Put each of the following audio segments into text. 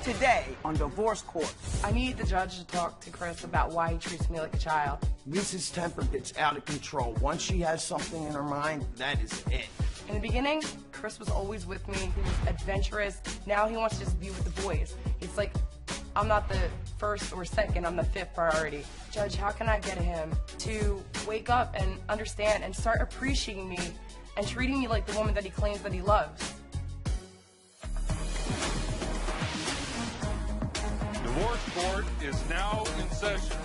today on Divorce Court. I need the judge to talk to Chris about why he treats me like a child. Lisa's temper gets out of control. Once she has something in her mind, that is it. In the beginning, Chris was always with me. He was adventurous. Now he wants to just be with the boys. It's like, I'm not the first or second, I'm the fifth priority. Judge, how can I get him to wake up and understand and start appreciating me and treating me like the woman that he claims that he loves? Divorce Court is now in session.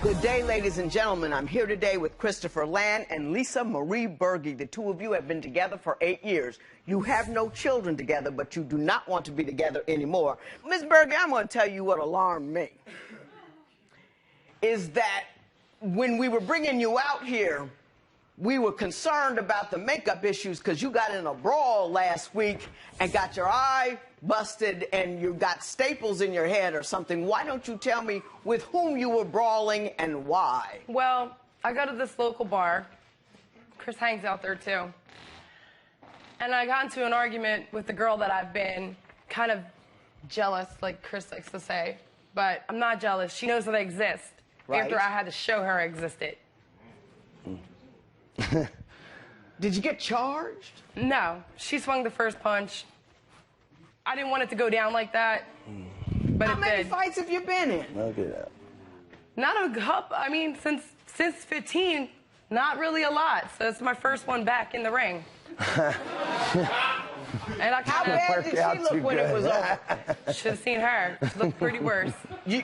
Good day, ladies and gentlemen. I'm here today with Christopher Land and Lisa Marie Berge. The two of you have been together for 8 years. You have no children together, but you do not want to be together anymore. Ms. Berge, I'm going to tell you what alarmed me. Is that when we were bringing you out here, we were concerned about the makeup issues because you got in a brawl last week and got your eye busted and you got staples in your head or something. Why don't you tell me with whom you were brawling and why? Well, I go to this local bar. Chris hangs out there too. And I got into an argument with the girl that I've been kind of jealous, like Chris likes to say. But I'm not jealous. She knows that I exist. Right. After I had to show her I existed. Did you get charged? No. She swung the first punch. I didn't want it to go down like that, but How it many did. fights have you been in? Look at that. Not a couple. I mean, since 15, not really a lot. So it's my first one back in the ring. And I How kind bad did she look when it was over? of should have seen her. She looked pretty worse.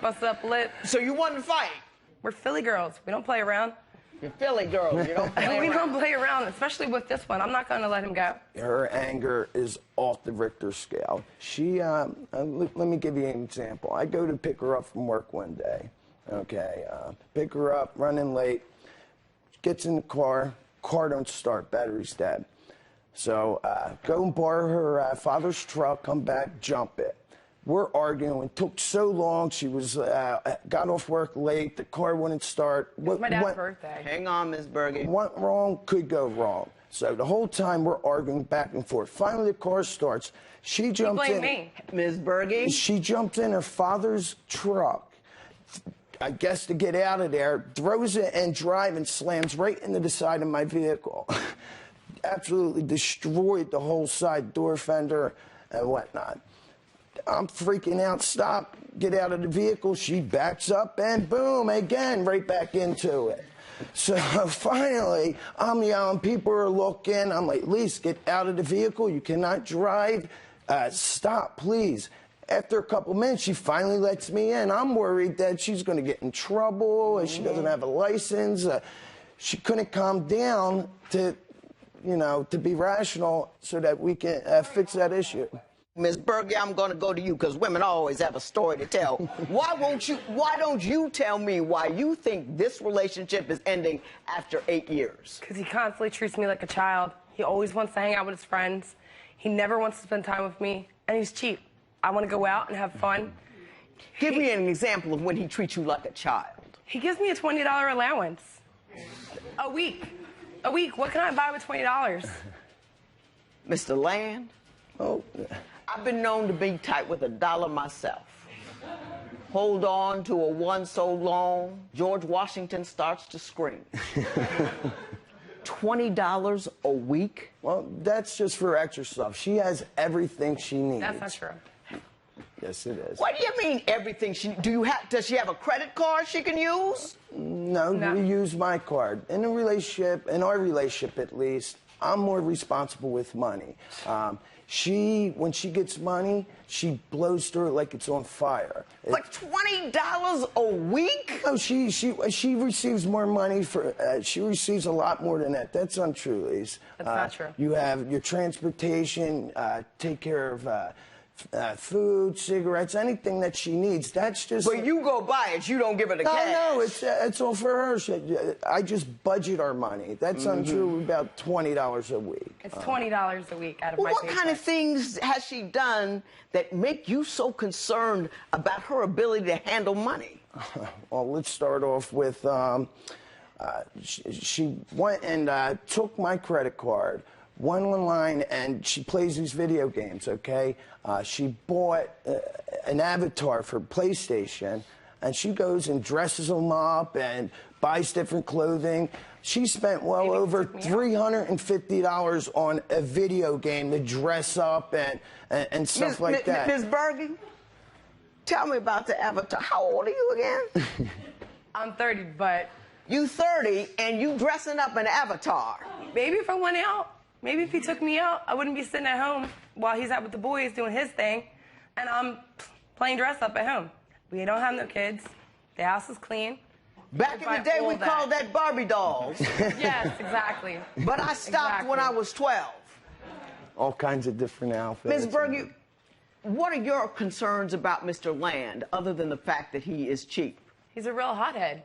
Busted up lip. So you won the fight? We're Philly girls. We don't play around. You're Philly girls. You don't play We around. don't play around, especially with this one. I'm not going to let him go. Her anger is off the Richter scale. She, let me give you an example. I go to pick her up from work one day, okay? Pick her up, running late, gets in the car don't start, battery's dead. So go and borrow her father's truck, come back, jump it. We're arguing. It took so long. She was got off work late. The car wouldn't start. It's my dad's birthday. Hang on, Ms. Berge. Went wrong, could go wrong. So the whole time we're arguing back and forth. Finally, the car starts. She jumps in. Blame me. Ms. Berge? She jumped in her father's truck, I guess to get out of there, throws it and drive and slams right into the side of my vehicle. Absolutely destroyed the whole side door fender and whatnot. I'm freaking out, stop, get out of the vehicle. She backs up and boom, again, right back into it. So finally, I'm yelling, people are looking. I'm like, Lise, get out of the vehicle. You cannot drive. Stop, please. After a couple minutes, she finally lets me in. I'm worried that she's going to get in trouble and she doesn't have a license. She couldn't calm down to, to be rational so that we can fix that issue. Ms. Berge, I'm going to go to you because women always have a story to tell. Why don't you tell me why you think this relationship is ending after 8 years? Because he constantly treats me like a child. He always wants to hang out with his friends. He never wants to spend time with me. And he's cheap. I want to go out and have fun. Give me an example of when he treats you like a child. He gives me a $20 allowance. A week. A week. What can I buy with $20? Mr. Land? Oh, I've been known to be tight with $1 myself. Hold on to a one so long, George Washington starts to scream. $20 a week? well, that's just for extra stuff. She has everything she needs. That's not true. Yes, it is. What do you mean everything does she have a credit card she can use? No, No. we use my card. In our relationship at least, I'm more responsible with money. When she gets money, she blows through it like it's on fire. Like $20 a week? No, she receives more money she receives a lot more than that. That's untrue, Lise. That's not true. You have your transportation, take care of food, cigarettes, anything that she needs. That's just. But you go buy it, you don't give her the cash. No, it's all for her. I just budget our money. That's untrue. About $20 a week. It's $20 a week out of Well, my what paycheck. kind of things has she done that make you so concerned about her ability to handle money? Well, let's start off with she went and took my credit card, went online and she plays these video games, okay? She bought an avatar for PlayStation, and she goes and dresses them up and buys different clothing. She spent well over $350 on a video game to dress up and stuff like that. Ms. Berge, tell me about the avatar. How old are you again? I'm 30, but... You 30 and you dressing up an avatar. Maybe if I went out, maybe if he took me out, I wouldn't be sitting at home while he's out with the boys doing his thing, and I'm playing dress up at home. We don't have no kids. The house is clean. Back in the day, we called that Barbie dolls. Yes, exactly. But I stopped when I was 12. All kinds of different outfits. Ms. Berge, what are your concerns about Mr. Land, other than the fact that he is cheap? He's a real hothead.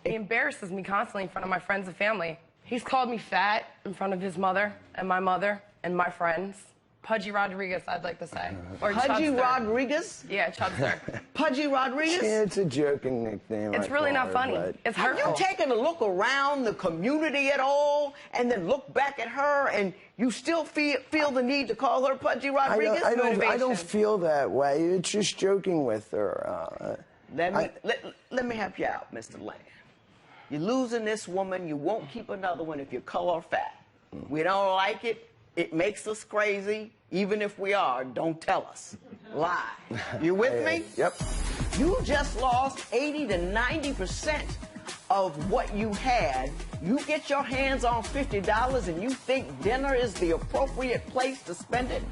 He embarrasses me constantly in front of my friends and family. He's called me fat in front of his mother and my friends. Pudgy Rodriguez, I'd like to say. Or Pudgy Chubster. Rodriguez? Yeah, Chubster. Pudgy Rodriguez? Yeah, it's a joking nickname. It's really not funny. It's Have hurtful. you taken a look around the community at all and then look back at her and you still feel the need to call her Pudgy Rodriguez? I don't feel that way. It's just joking with her. Let me help you out, Mr. Land. You're losing this woman. You won't keep another one if you call her fat. We don't like it. It makes us crazy. Even if we are, don't tell us. Lie. You with me? Yep. You just lost 80 to 90% of what you had. You get your hands on $50 and you think dinner is the appropriate place to spend it?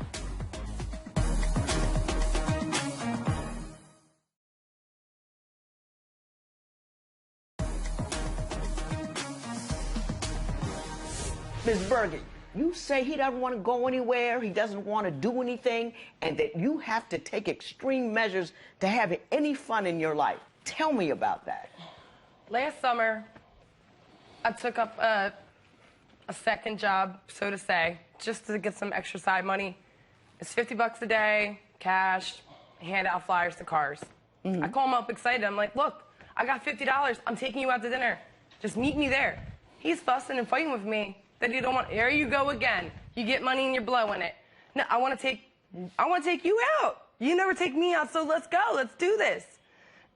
Ms. Berge, you say he doesn't want to go anywhere, he doesn't want to do anything, and that you have to take extreme measures to have any fun in your life. Tell me about that. Last summer, I took up a second job, so to say, just to get some extra side money. It's $50 a day, cash, hand out flyers to cars. I call him up excited. I'm like, look, I got $50. I'm taking you out to dinner. Just meet me there. He's fussing and fighting with me that he don't want. There you go again. You get money and you're blowing it. No, I want to take you out. You never take me out, so let's go. Let's do this.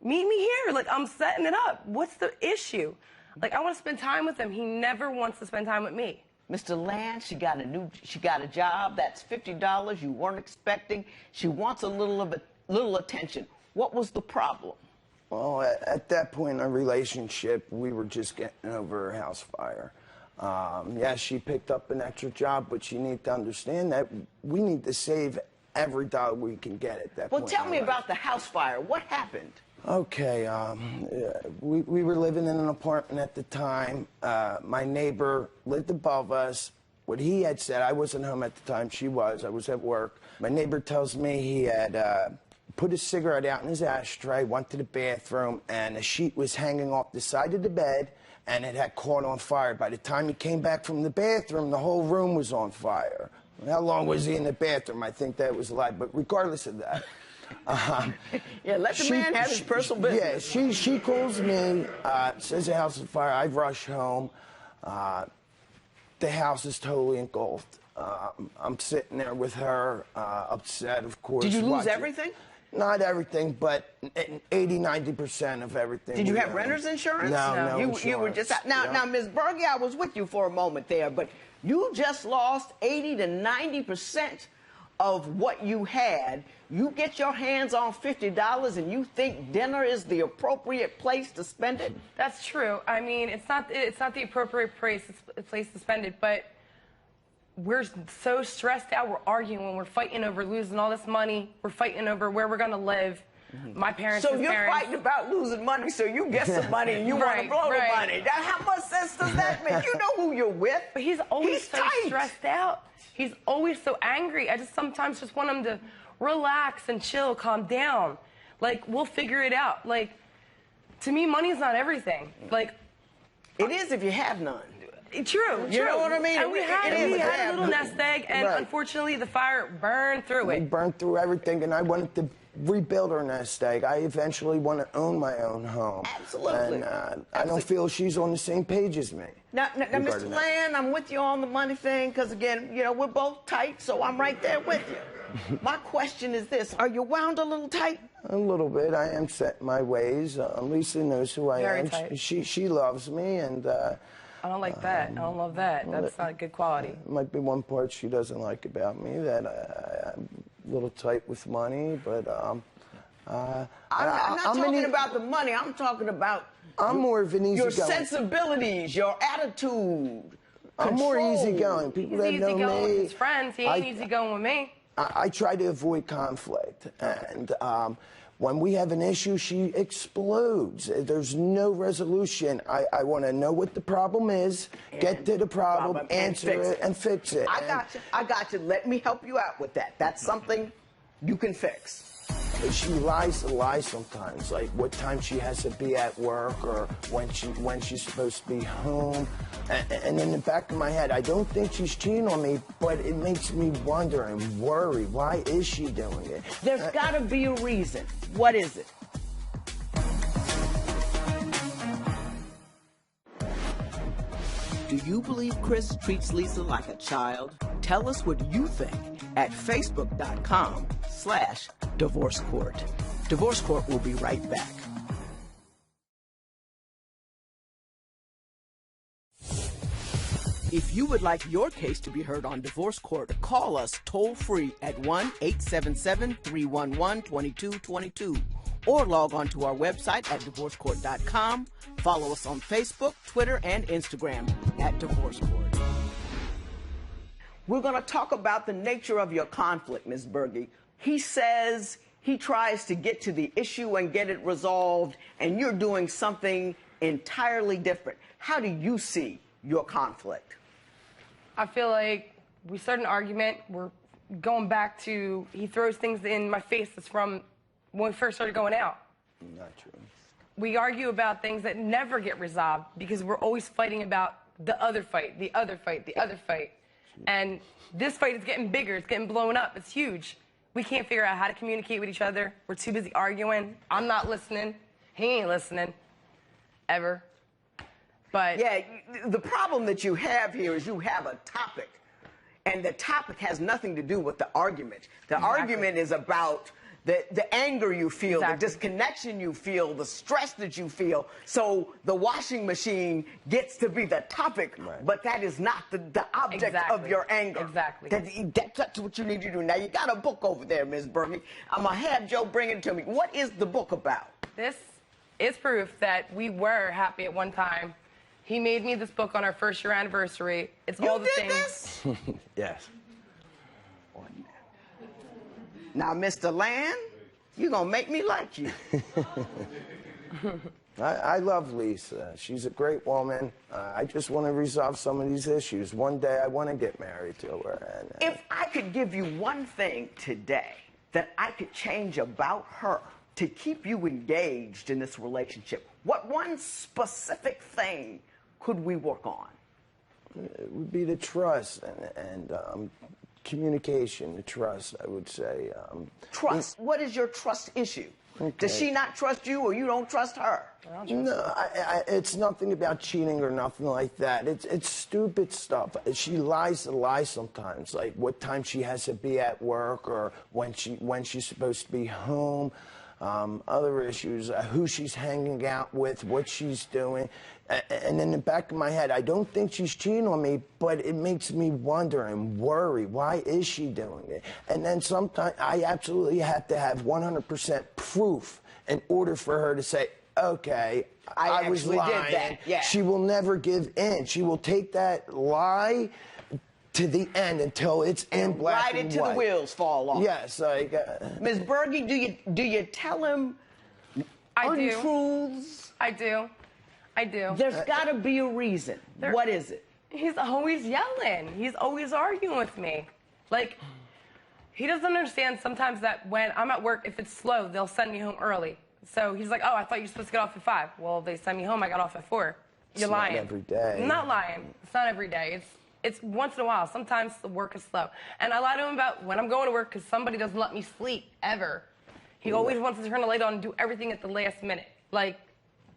Meet me here. Like, I'm setting it up. What's the issue? Like, I want to spend time with him. He never wants to spend time with me. Mr. Land, she got a job. That's $50 you weren't expecting. She wants a little attention. What was the problem? Well, at that point in our relationship, we were just getting over a house fire. Yeah, she picked up an extra job, but you need to understand that we need to save every dollar we can get at that point. Well, tell me about the house fire. What happened? Okay, we were living in an apartment at the time. My neighbor lived above us. What he had said, I wasn't home at the time, she was. I was at work. My neighbor tells me he had put his cigarette out in his ashtray, went to the bathroom, and a sheet was hanging off the side of the bed, and it had caught on fire. By the time he came back from the bathroom, the whole room was on fire. How long was he in the bathroom? I think that was a lie, but regardless of that. Yeah, let the man have his personal business. Yeah, she calls me, says the house is on fire. I rush home. The house is totally engulfed. I'm sitting there with her, upset, of course. Did you lose everything? Not everything, but 80, 90% of everything. Did you have renter's insurance? No, You were just now, Ms. Berge, I was with you for a moment there, but you just lost 80 to 90% of what you had. You get your hands on $50 and you think dinner is the appropriate place to spend it? That's true. I mean, it's not the appropriate place to spend it, but we're so stressed out. We're arguing when we're fighting over losing all this money. We're fighting over where we're going to live. My parents, so you're fighting about losing money, so you get some money and you want to blow the money. Now, how much sense does that make? You know who you're with. But he's always so stressed out. He's always so angry. I just sometimes just want him to relax and chill, calm down. Like, we'll figure it out. Like, to me, money's not everything. Like, it is if you have none. True. You know what I mean? And we had a little nest egg, and Right. unfortunately, the fire burned through We it. burned through everything, and I wanted to rebuild our nest egg. I eventually want to own my own home. Absolutely. And I don't feel she's on the same page as me. Now, Mr. regarding that. Land, I'm with you on the money thing because, again, you know, we're both tight, so I'm right there with you. My question is this. Are you wound a little tight? A little bit. I am set in my ways. Lisa knows who I Very am. tight. She loves me, and I don't like that. I don't love that. That's not good quality. might be one part she doesn't like about me, that I'm a little tight with money, but I'm not talking about the money. I'm talking about I'm more of an your easygoing. sensibilities, your attitude. I'm more control. easygoing. People He's that know easygoing with me. his friends. He ain't easygoing with me. I try to avoid conflict, and when we have an issue, she explodes. There's no resolution. I want to know what the problem is, get to the problem, and answer fix it, and fix it. I got you. Let me help you out with that. That's something you can fix. She lies to lie sometimes, like what time she has to be at work or when she's supposed to be home. And in the back of my head, I don't think she's cheating on me, but it makes me wonder and worry. Why is she doing it? There's got to be a reason. What is it? Do you believe Chris treats Lisa like a child? Tell us what you think at facebook.com/Divorce Court. Divorce Court will be right back. If you would like your case to be heard on Divorce Court, call us toll-free at 1-877-311-2222 or log on to our website at divorcecourt.com. Follow us on Facebook, Twitter, and Instagram at Divorce Court. We're going to talk about the nature of your conflict, Ms. Berge. He says he tries to get to the issue and get it resolved, and you're doing something entirely different. How do you see your conflict? I feel like we start an argument. We're going back to, he throws things in my face that's from when we first started going out. Not true. We argue about things that never get resolved because we're always fighting about the other fight, the other fight, the other fight. And this fight is getting bigger. It's getting blown up. It's huge. We can't figure out how to communicate with each other. We're too busy arguing. I'm not listening. He ain't listening. Ever. But yeah, the problem that you have here is you have a topic, and the topic has nothing to do with the argument. The argument is about the anger you feel, the disconnection you feel, the stress that you feel. So the washing machine gets to be the topic, but that is not the object of your anger. Exactly. That's what you need to do. Now, you got a book over there, Ms. Berge. I'm going to have Joe bring it to me. What is the book about? This is proof that we were happy at one time. He made me this book on our first-year anniversary. It's all the things. This? Yes. Now, Mr. Land, you're going to make me like you. I love Lisa. She's a great woman. I just want to resolve some of these issues. One day I want to get married to her. And, if I could give you one thing today that I could change about her to keep you engaged in this relationship, what one specific thing could we work on? it would be the trust and communication, the trust, I would say. Trust. What is your trust issue? Okay. Does she not trust you or you don't trust her? No, it's nothing about cheating or nothing like that. It's stupid stuff. She lies to lie sometimes, like what time she has to be at work or when she's supposed to be home. Other issues, who she's hanging out with, what she's doing. And in the back of my head, I don't think she's cheating on me, but it makes me wonder and worry. Why is she doing it? And then sometimes I absolutely have to have 100% proof in order for her to say, okay, I was lying. Did that. Yeah. She will never give in. She will take that lie to the end until it's in black and white. Right until the wheels fall off. Yes, like Ms. Berge, do you tell him untruths? I do. There's got to be a reason. What is it? He's always yelling. He's always arguing with me. Like, he doesn't understand sometimes that when I'm at work, if it's slow, they'll send me home early. So he's like, oh, I thought you were supposed to get off at 5. Well, they send me home, I got off at 4. You're lying. Not every day. I'm not lying. It's not every day. It's once in a while. Sometimes the work is slow. And I lie to him about when I'm going to work because somebody doesn't let me sleep, ever. He always wants to turn the light on and do everything at the last minute. Like,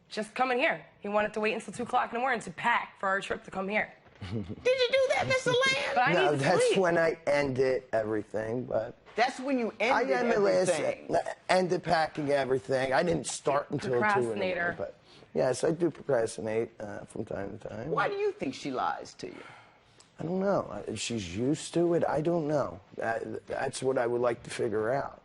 just come in here. He wanted to wait until 2 o'clock in the morning to pack for our trip to come here. Did you do that, Mr. Land? But I No, need to that's sleep. when I ended everything, but... That's when you ended everything. Ended packing everything. I didn't start until 2 in the morning. Procrastinator. But yes, I do procrastinate from time to time. Why do you think she lies to you? I don't know. She's used to it. I don't know. That's what I would like to figure out.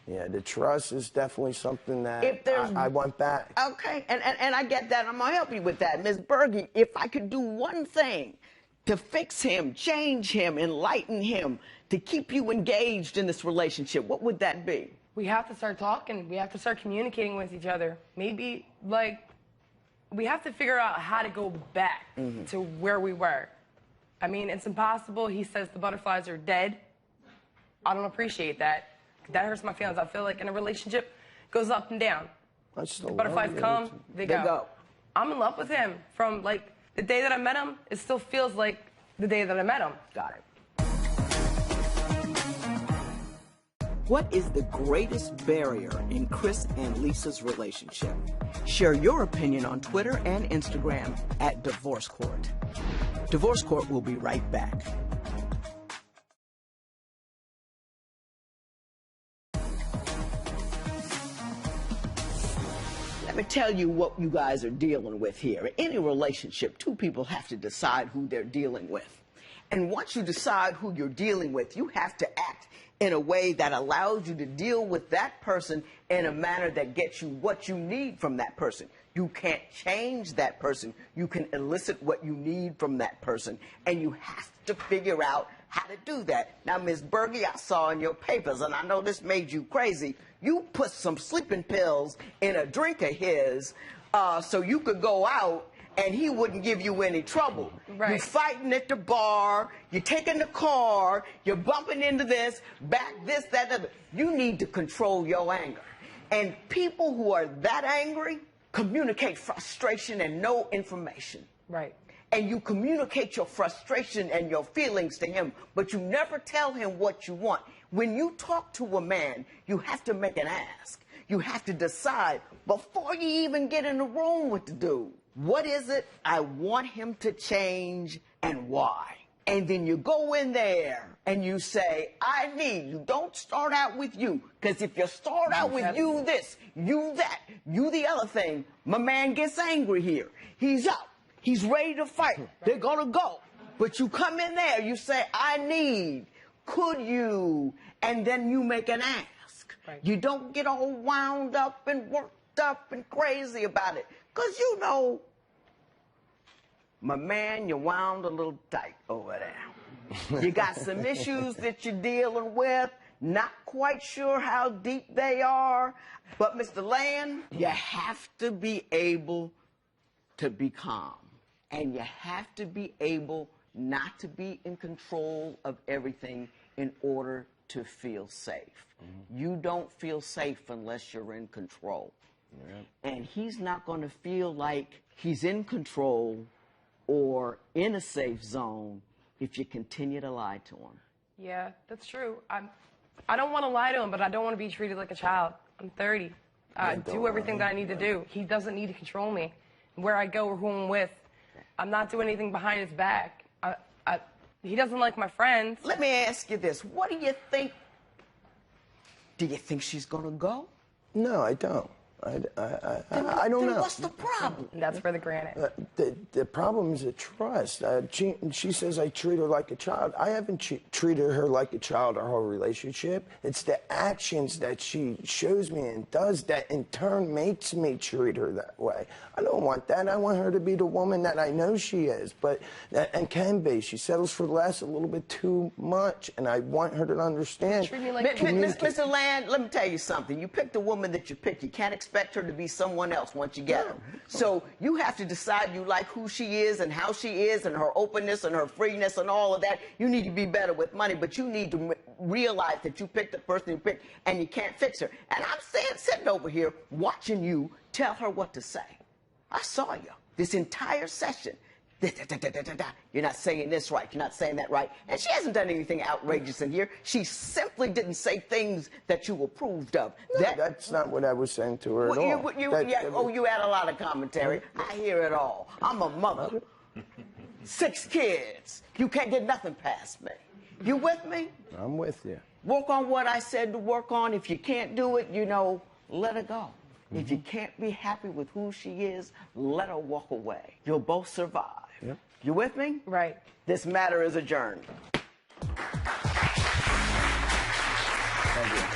Yeah, the trust is definitely something that I want back. Okay, and I get that. I'm going to help you with that. Ms. Berge, if I could do one thing to fix him, change him, enlighten him, to keep you engaged in this relationship, what would that be? We have to start talking. We have to start communicating with each other. Maybe, like, we have to figure out how to go back to where we were. I mean, it's impossible. He says the butterflies are dead. I don't appreciate that. That hurts my feelings. I feel like in a relationship, it goes up and down. The butterflies come, they go. I'm in love with him. From, like, the day that I met him, it still feels like the day that I met him. Got it. What is the greatest barrier in Chris and Lisa's relationship? Share your opinion on Twitter and Instagram at Divorce Court. Divorce Court will be right back. Let me tell you what you guys are dealing with here. In any relationship, two people have to decide who they're dealing with. And once you decide who you're dealing with, you have to act in a way that allows you to deal with that person in a manner that gets you what you need from that person. You can't change that person. You can elicit what you need from that person. And you have to figure out how to do that. Now, Ms. Berge, I saw in your papers, and I know this made you crazy, you put some sleeping pills in a drink of his so you could go out and he wouldn't give you any trouble. Right. You're fighting at the bar, you're taking the car, you're bumping into this, back this, that, other. You need to control your anger. And people who are that angry communicate frustration and no information. Right. And you communicate your frustration and your feelings to him, but you never tell him what you want. When you talk to a man, you have to make an ask. You have to decide before you even get in the room with the dude. What is it I want him to change and why? And then you go in there and you say, I need you. Don't start out with you. Because if you start out with you this, you that, you the other thing, my man gets angry here. He's up. He's ready to fight. They're going to go. But you come in there, you say, I need, could you? And then you make an ask. Right. You don't get all wound up and worked up and crazy about it. Because you know, my man, you wound a little tight over there. You got some issues that you're dealing with, not quite sure how deep they are. But, Mr. Land, you have to be able to be calm. And you have to be able not to be in control of everything in order to feel safe. You don't feel safe unless you're in control. And he's not going to feel like he's in control or in a safe zone if you continue to lie to him. Yeah, that's true. I don't want to lie to him, but I don't want to be treated like a child. I'm 30. I do everything that I need to do. He doesn't need to control me. Where I go or who I'm with, I'm not doing anything behind his back. He doesn't like my friends. Let me ask you this. What do you think? Do you think she's going to go? No, I don't. I don't know. What's the problem? That's for the granite. The problem is the trust. She says I treat her like a child. I haven't treated her like a child our whole relationship. It's the actions that she shows me and does that in turn makes me treat her that way. I don't want that. I want her to be the woman that I know she is, and can be. She settles for less a little bit too much, and I want her to understand. Treat me like Mr. Land, let me tell you something. You picked the woman that you picked. You can't expect her to be someone else once you get her. So you have to decide you like who she is and how she is and her openness and her freeness and all of that. You need to be better with money, but you need to realize that you picked the person you picked and you can't fix her. And I'm sitting over here watching you tell her what to say. I saw you. this entire session. You're not saying this right. You're not saying that right. And she hasn't done anything outrageous in here. She simply didn't say things that you approved of. No, that's not what I was saying to her at all. You add a lot of commentary. I hear it all. I'm a mother. 6 kids. You can't get nothing past me. You with me? I'm with you. Work on what I said to work on. If you can't do it, let her go. If you can't be happy with who she is, let her walk away. You'll both survive. Yep. You with me? Right. This matter is adjourned. Thank you.